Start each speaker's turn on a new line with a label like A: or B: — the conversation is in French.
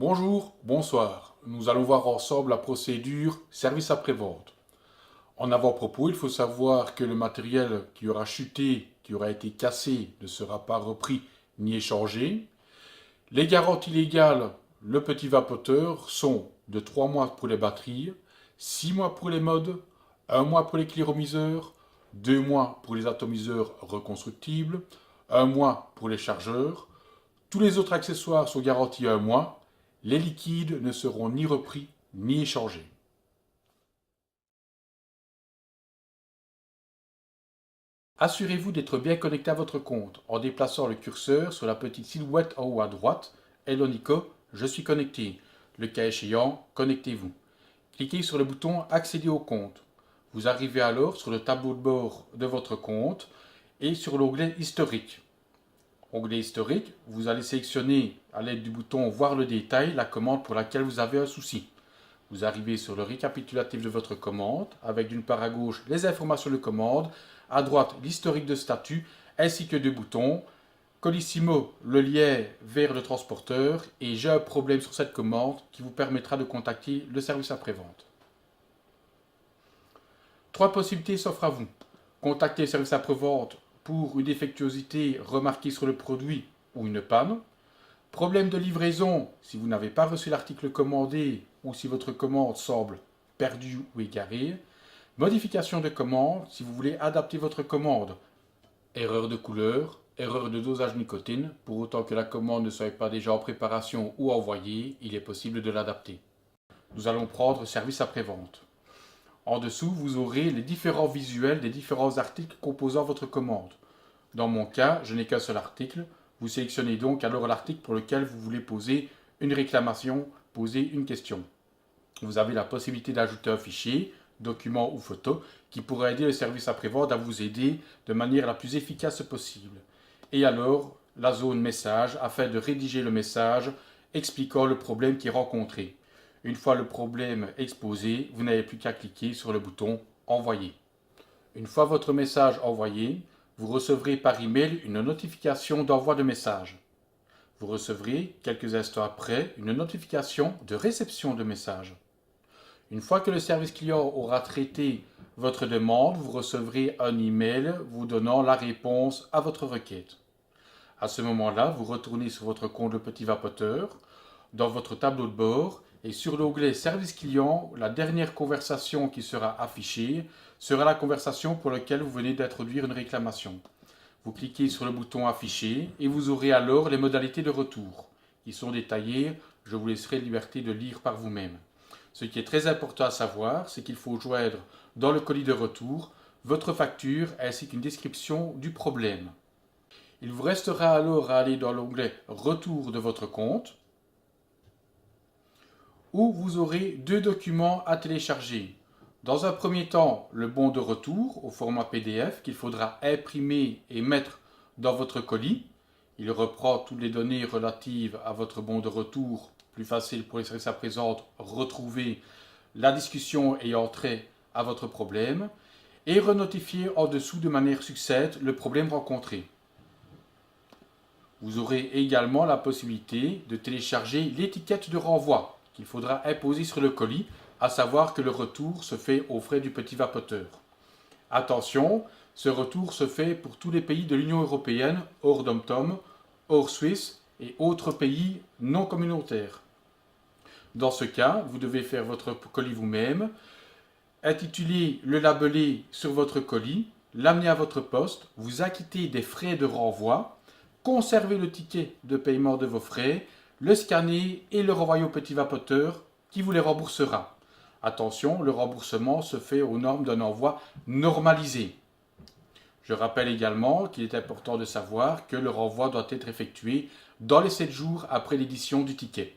A: Bonjour, bonsoir. Nous allons voir ensemble la procédure service après-vente. En avant-propos, il faut savoir que le matériel qui aura chuté, qui aura été cassé, ne sera pas repris ni échangé. Les garanties légales, le petit vapoteur, sont de 3 mois pour les batteries, 6 mois pour les modes, 1 mois pour les cliromiseurs, 2 mois pour les atomiseurs reconstructibles, 1 mois pour les chargeurs. Tous les autres accessoires sont garantis 1 mois. Les liquides ne seront ni repris ni échangés. Assurez-vous d'être bien connecté à votre compte en déplaçant le curseur sur la petite silhouette en haut à droite. Hello Nico, je suis connecté. Le cas échéant, connectez-vous. Cliquez sur le bouton Accéder au compte. Vous arrivez alors sur le tableau de bord de votre compte et sur l'onglet Historique. Onglet Historique, vous allez sélectionner à l'aide du bouton Voir le détail la commande pour laquelle vous avez un souci. Vous arrivez sur le récapitulatif de votre commande, avec d'une part à gauche les informations de commande, à droite l'historique de statut, ainsi que deux boutons, Colissimo, le lien vers le transporteur, et j'ai un problème sur cette commande qui vous permettra de contacter le service après-vente. Trois possibilités s'offrent à vous. Contacter le service après-vente pour une défectuosité remarquée sur le produit ou une panne. Problème de livraison, si vous n'avez pas reçu l'article commandé ou si votre commande semble perdue ou égarée. Modification de commande, si vous voulez adapter votre commande. Erreur de couleur, erreur de dosage nicotine, pour autant que la commande ne soit pas déjà en préparation ou envoyée, il est possible de l'adapter. Nous allons prendre service après-vente. En dessous, vous aurez les différents visuels des différents articles composant votre commande. Dans mon cas, je n'ai qu'un seul article. Vous sélectionnez donc alors l'article pour lequel vous voulez poser une réclamation, poser une question. Vous avez la possibilité d'ajouter un fichier, document ou photo, qui pourra aider le service après-vente à vous aider de manière la plus efficace possible. Et alors, la zone message, afin de rédiger le message expliquant le problème qui est rencontré. Une fois le problème exposé, vous n'avez plus qu'à cliquer sur le bouton Envoyer. Une fois votre message envoyé, vous recevrez par email une notification d'envoi de message. Vous recevrez quelques instants après une notification de réception de message. Une fois que le service client aura traité votre demande, vous recevrez un email vous donnant la réponse à votre requête. À ce moment-là, vous retournez sur votre compte Le Petit Vapoteur, dans votre tableau de bord, et sur l'onglet Service client, la dernière conversation qui sera affichée sera la conversation pour laquelle vous venez d'introduire une réclamation. Vous cliquez sur le bouton Afficher et vous aurez alors les modalités de retour, qui sont détaillées. Je vous laisserai liberté de lire par vous-même. Ce qui est très important à savoir, c'est qu'il faut joindre dans le colis de retour votre facture ainsi qu'une description du problème. Il vous restera alors à aller dans l'onglet Retour de votre compte, où vous aurez deux documents à télécharger. Dans un premier temps, le bon de retour au format PDF qu'il faudra imprimer et mettre dans votre colis. Il reprend toutes les données relatives à votre bon de retour. Plus facile pour les services à présent, retrouver la discussion ayant trait à votre problème et renotifier en dessous de manière succincte le problème rencontré. Vous aurez également la possibilité de télécharger l'étiquette de renvoi qu'il faudra imposer sur le colis, à savoir que le retour se fait aux frais du petit vapoteur. Attention, ce retour se fait pour tous les pays de l'Union européenne, hors DOM-TOM, hors Suisse et autres pays non communautaires. Dans ce cas, vous devez faire votre colis vous-même, intituler le labellé sur votre colis, l'amener à votre poste, vous acquitter des frais de renvoi, conserver le ticket de paiement de vos frais, le scanner et le renvoyer au petit vapoteur qui vous les remboursera. Attention, le remboursement se fait aux normes d'un envoi normalisé. Je rappelle également qu'il est important de savoir que le renvoi doit être effectué dans les 7 jours après l'édition du ticket.